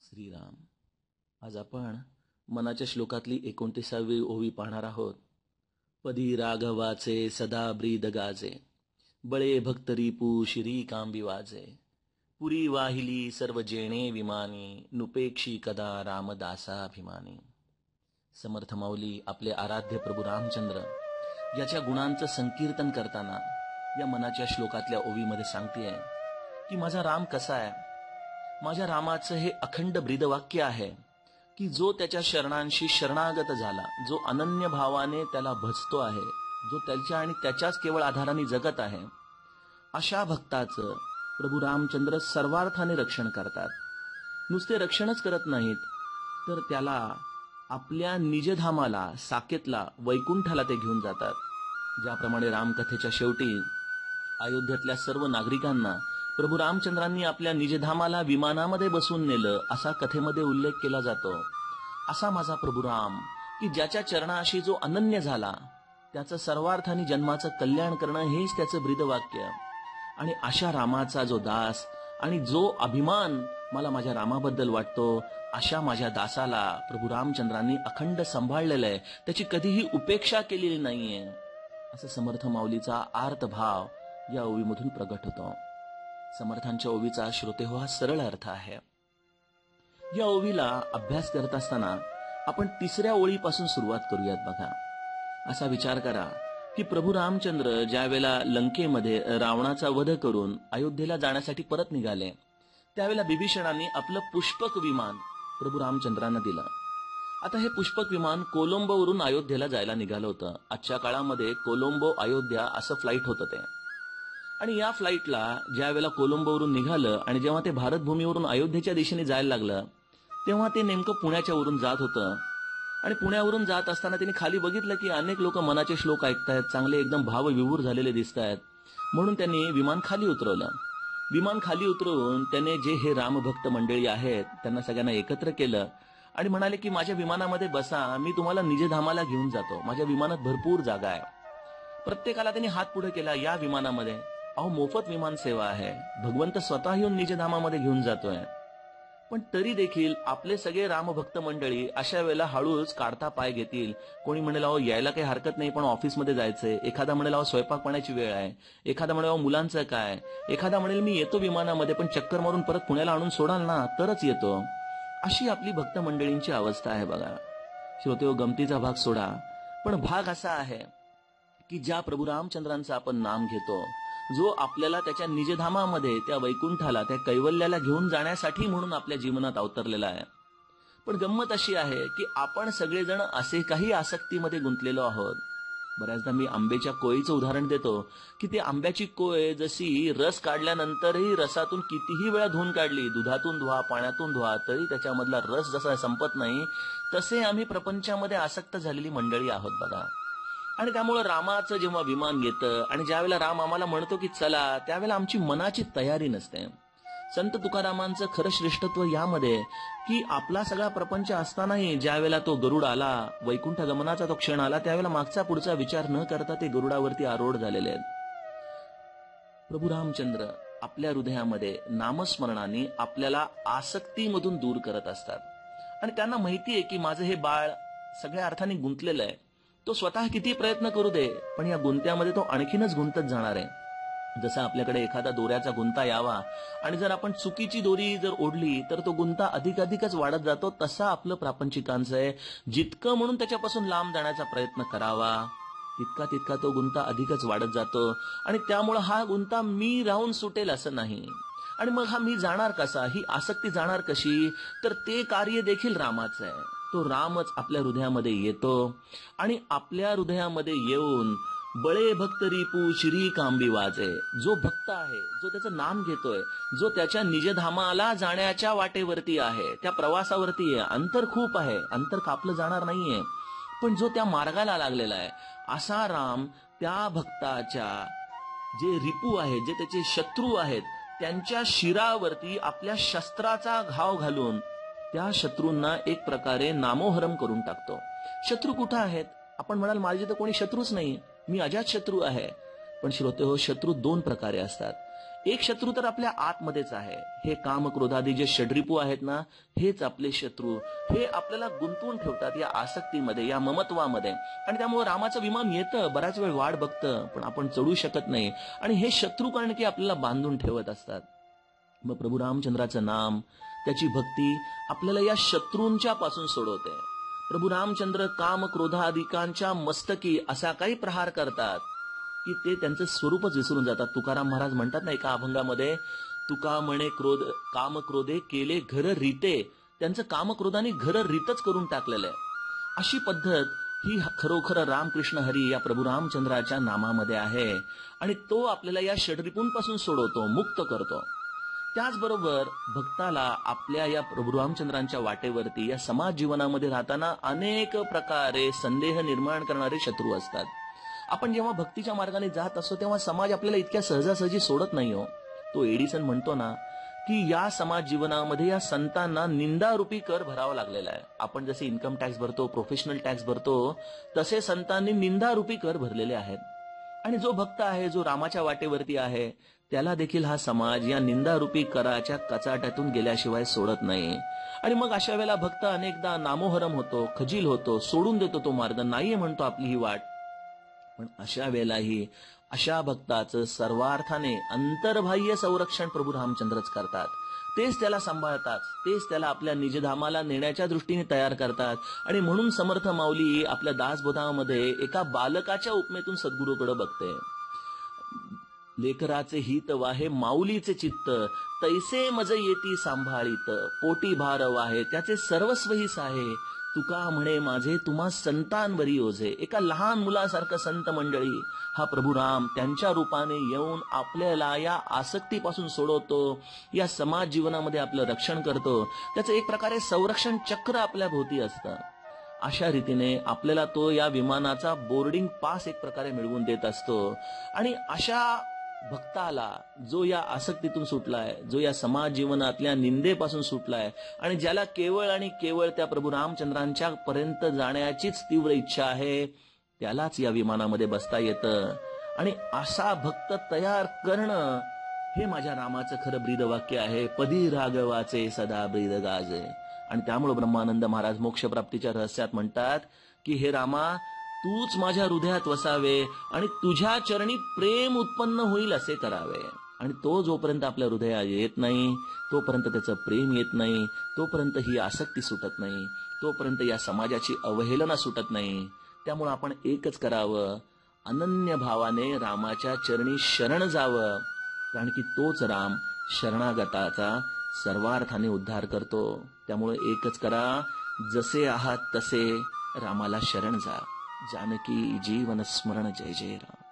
श्रीराम. आज आपण मनाच्या श्लोकातली 29वी ओवी पाहणार आहोत. पदी राघवाचे सदा ब्रीद गाजे, बळे भक्त रिपू शिरी कांबी वाजे. पुरी वाहिली सर्व जेणे विमानी, नुपेक्षी कदा रामदासाभिमानी. समर्थ माऊली आपले आराध्य प्रभू रामचंद्र याच्या गुणांचं संकीर्तन करताना या मनाच्या श्लोकातल्या ओवीमध्ये सांगतेय की माझा राम कसा आहे. माझ्या रामाचं हे अखंड ब्रीदवाक्य आहे की जो त्याच्या शरणांशी शरणागत झाला, जो अनन्य भावाने त्याला भजतो आहे, जो त्याच्या आणि त्याच्याच केवळ आधाराने जगत आहे, अशा भक्ताचं प्रभू रामचंद्र सर्वार्थाने रक्षण करतात. नुसते रक्षणच करत नाहीत, तर त्याला आपल्या निजधामाला, साकेतला, वैकुंठाला ते घेऊन जातात. ज्याप्रमाणे रामकथेच्या शेवटी अयोध्येतल्या सर्व नागरिकांना प्रभू रामचंद्रांनी आपल्या निजधामाला विमानामध्ये बसून नेलं, असा कथेमध्ये उल्लेख केला जातो. असा माझा प्रभू राम की ज्याच्या चरणाशी जो अनन्य झाला, त्याचं सर्वार्थाने जन्माचं कल्याण करणं हेच त्याचं ब्रीदवाक्य. आणि अशा रामाचा जो दास आणि जो अभिमान मला माझ्या रामाबद्दल वाटतो, अशा माझ्या दासाला प्रभू रामचंद्रांनी अखंड सांभाळलेलं आहे, त्याची कधीही उपेक्षा केलेली नाहीये, असं समर्थ माऊलीचा आर्त भाव या ओवीमधून प्रगट होतो. समर्थांच्या ओवीचा श्रोते हो हा सरळ अर्थ आहे. या ओवीला अभ्यास करत असताना आपण 3ऱ्या ओळीपासून सुरुवात करूयात. बघा, असा विचार करा की प्रभू रामचंद्र ज्या वेळेला लंकेमध्ये रावणाचा वध करून अयोध्येला जाण्यासाठी परत निघाले, त्यावेळेला बिभीषणाने आपलं पुष्पक विमान प्रभू रामचंद्रांना दिलं. आता हे पुष्पक विमान कोलंबोवरून अयोध्येला जायला निघालं होतं. आजच्या काळामध्ये कोलंबो अयोध्या असं फ्लाईट होतं ते. आणि या फ्लाईटला ज्या वेळेला कोलंबोवरून निघालं आणि जेव्हा ते भारतभूमीवरून अयोध्येच्या दिशेने जायला लागलं, तेव्हा ते नेमकं पुण्याच्या वरून जात होतं. आणि पुण्यावरून जात असताना त्यांनी खाली बघितलं की अनेक लोक मनाचे श्लोक ऐकतायत, चांगले एकदम भावविभोर झालेले दिसत आहेत. म्हणून त्यांनी विमान खाली उतरवलं. विमान खाली उतरवून त्याने जे हे रामभक्त मंडळी आहेत त्यांना सगळ्यांना एकत्र केलं आणि म्हणाले की माझ्या विमानामध्ये बसा, मी तुम्हाला निजधामाला घेऊन जातो. माझ्या विमानात भरपूर जागा आहे. प्रत्येकाला त्यांनी हात पुढे केला या विमानामध्ये. अहो, मोफत विमान सेवा आहे, भगवंत स्वतः येऊन निजधामामध्ये घेऊन जातोय. पण तरी देखील आपले सगळे रामभक्त मंडळी अशा वेळेला हळूच काढता पाय घेतील. कोणी म्हणेल अहो यायला काही हरकत नाही, पण ऑफिसमध्ये जायचंय. एखादा म्हणेल अहो स्वयंपाक पाण्याची वेळ आहे. एखादा म्हणेल अहो मुलांचं काय. एखादा म्हणेल मी येतो विमानामध्ये, पण चक्कर मारून परत पुण्याला आणून सोडाल ना तरच येतो. अशी आपली भक्त मंडळींची अवस्था आहे. बघा श्रोतेहो, गमतीचा भाग सोडा, पण भाग असा आहे की ज्या प्रभू रामचंद्रांचं आपण नाम घेतो, जो आपल्याला त्याच्या निजधामामध्ये, त्या वैकुंठाला, त्या कैवल्याला घेऊन जाण्यासाठी म्हणून आपल्या जीवनात अवतरलेला आहे. पण गंमत अशी आहे की आपण सगळेजण असे काही आसक्तीमध्ये गुंतलेलो आहोत. बऱ्याचदा मी आंब्याच्या कोळीचं उदाहरण देतो की ती आंब्याची कोय जशी रस काढल्यानंतरही रसातून कितीही वेळा धुवून काढली, दुधातून धुवा, पाण्यातून धुवा, तरी त्याच्यामधला रस जसा संपत नाही, तसे आम्ही प्रपंचामध्ये आसक्त झालेली मंडळी आहोत. बघा, आणि त्यामुळे रामाचं जेव्हा विमान येतं आणि ज्यावेळेला राम आम्हाला म्हणतो की चला, त्यावेळेला आमची मनाची तयारी नसते. संत तुकारामांचं खरं श्रेष्ठत्व यामध्ये की आपला सगळा प्रपंच असतानाही ज्यावेळेला तो गरुड आला, वैकुंठ गमनाचा तो क्षण आला, त्यावेळेला मागचा पुढचा विचार न करता ते गरुडावरती आरूढ झालेले आहेत. प्रभू रामचंद्र आपल्या हृदयामध्ये नामस्मरणाने आपल्याला आसक्तीमधून दूर करत असतात. आणि त्यांना माहितीये की माझं हे बाळ सगळ्या अर्थाने गुंतलेलं आहे. तो स्वतः किती प्रयत्न करू दे, पण या गुंत्यामध्ये तो आणखीनच गुंतत जाणार आहे. जसा आपल्याकडे एखादा दोऱ्याचा गुंता यावा आणि जर आपण चुकीची दोरी जर ओढली तर तो गुंता अधिकाधिकच वाढत जातो, तसा आपलं प्रापंचिकांचं आहे. जितकं म्हणून त्याच्यापासून लांब जाण्याचा प्रयत्न करावा, तितका तितका तो गुंता अधिकच वाढत जातो. आणि त्यामुळे हा गुंता मी राहून सुटेल असं नाही. आणि मग हा मी जाणार कसा, ही आसक्ती जाणार कशी, तर ते कार्य देखील रामाचं आहे. तो रामच आपल्या हृदयामध्ये येतो आणि आपल्या हृदयामध्ये येऊन बळे भक्त रिपू शिरी कांबी वाजे. जो भक्त आहे, जो त्याचं नाम घेतोय, जो त्याच्या निजधामाला जाण्याच्या वाटेवरती आहे, त्या प्रवासावरती आहे, अंतर खूप आहे, अंतर कापलं जाणार नाहीये, पण जो त्या मार्गाला लागलेला आहे, असा राम त्या भक्ताच्या जे रिपू आहेत, जे त्याचे शत्रू आहेत, त्यांच्या शिरावरती आपल्या शस्त्राचा घाव घालून त्या शत्रूंना एक प्रकारे नामोहरम करून टाकतो. शत्रू कुठं आहेत? आपण म्हणाल माझे तर कोणी शत्रूच नाही, मी अजात शत्रू आहे. पण श्रोते हो, शत्रू 2 प्रकारे असतात. एक शत्रू तर आपल्या आतमध्येच आहे. हे काम क्रोधादी जे षड्रिपू आहेत ना, हेच आपले शत्रू. हे आपल्याला गुंतवून ठेवतात या आसक्तीमध्ये, या ममत्वामध्ये. आणि त्यामुळे रामाचं विमान येतं, बराच वेळ वाट बघतं, पण आपण चढू शकत नाही. आणि हे शत्रू कारण की आपल्याला बांधून ठेवत असतात. मग प्रभू रामचंद्राचं नाम, त्याची भक्ती आपल्याला या शत्रूंच्या पासून सोडवते. प्रभू रामचंद्र काम क्रोधाधिकांच्या मस्तकी असा काही प्रहार करतात की ते त्यांचं स्वरूपच विसरून जातात. तुकाराम महाराज म्हणतात ना एका अभंगामध्ये, तुका म्हणे काम क्रोधे केले घर रीते. त्यांचं कामक्रोधाने घर रीतच करून टाकलेलं आहे. अशी पद्धत ही खरोखर रामकृष्ण हरी या प्रभू रामचंद्राच्या नामामध्ये आहे. आणि तो आपल्याला या षड्रिपूंपासून सोडवतो, मुक्त करतो. त्याचबरोबर भक्ताला आपल्या या प्रभू रामचंद्रांच्या वाटेवरती या समाज जीवनामध्ये राहताना अनेक प्रकारे संदेह निर्माण करणारे शत्रू असतात. आपण जेव्हा भक्तीच्या मार्गाने जात असतो तेव्हा समाज आपल्याला इतक्या सहजासहजी सोडत नाही हो. तो एडिसन म्हणतो ना की या समाज जीवनामध्ये या संतांना निंदारूपी कर भरावा लागलेला आहे. आपण जसे इन्कम टॅक्स भरतो, प्रोफेशनल टॅक्स भरतो, तसे संतांनी निंदारूपी कर भरलेले आहेत. आणि जो भक्त आहे, जो रामाच्या वाटेवरती आहे, त्याला देखील हा समाज या निंदारूपी कराच्या कचाट्यातून गेल्याशिवाय सोडत नाही. आणि मग अशा वेळेला भक्त अनेकदा नामोहरम होतो, खजील होतो, सोडून देतो तो मार्ग, नाहीये म्हणतो आपली ही वाट. पण अशा वेळेलाही अशा भक्ताचं सर्वार्थाने अंतर्बाह्य संरक्षण प्रभू रामचंद्रच करतात. तेच त्याला सांभाळतात, तेच त्याला आपल्या निजधामाला नेण्याच्या दृष्टीने तयार करतात. आणि म्हणून समर्थ माऊली आपल्या दासबोधामध्ये एका बालकाच्या उपमेतून सद्गुरूकडे बघते. लेकराचे हित वाहे माऊलीचे चित्त, तैसे मज येती सांभाळीत, पोटी भार वाहे त्याचे सर्वस्व ही साहे, तुका म्हणे माझे तुम्हा संतांवरी ओझे. एका लहान मुलासारखं संत मंडळी हा प्रभू राम त्यांच्या रूपाने येऊन आपल्याला या आसक्तीपासून सोडवतो, या समाज जीवनामध्ये आपलं रक्षण करतो. त्याचं एक प्रकारे संरक्षण चक्र आपल्या भोवती असतं. अशा रीतीने आपल्याला तो या विमानाचा बोर्डिंग पास एक प्रकारे मिळवून देत असतो. आणि अशा भक्ताला जो या आसक्तीतून सुटलाय, जो या समाज जीवनातल्या निंदेपासून सुटलाय आणि ज्याला केवळ आणि केवळ त्या प्रभू रामचंद्रांच्या पर्यंत जाण्याचीच तीव्र इच्छा आहे, त्यालाच या विमानामध्ये बसता येतं. आणि असा भक्त तयार करणं हे माझ्या रामाचं खरं ब्रीदवाक्य आहे. पदी राघवाचे सदा ब्रीद गाजे. आणि त्यामुळे ब्रह्मानंद महाराज मोक्षप्राप्तीच्या रहस्यात म्हणतात की हे रामा, तूच माझ्या हृदयात वसावे आणि तुझ्या चरणी प्रेम उत्पन्न होईल असे करावे. आणि तो जोपर्यंत आपल्या हृदयात येत नाही, तोपर्यंत त्याचं प्रेम येत नाही, तोपर्यंत ही आसक्ती सुटत नाही, तोपर्यंत या समाजाची अवहेलना सुटत नाही. त्यामुळे आपण एकच करावं, अनन्य भावाने रामाच्या चरणी शरण जावं. कारण की तोच राम शरणागताचा सर्वार्थाने उद्धार करतो. त्यामुळे एकच करा, जसे आहात तसे रामाला शरण जा. जानकी जीवन स्मरण. जय जय राम.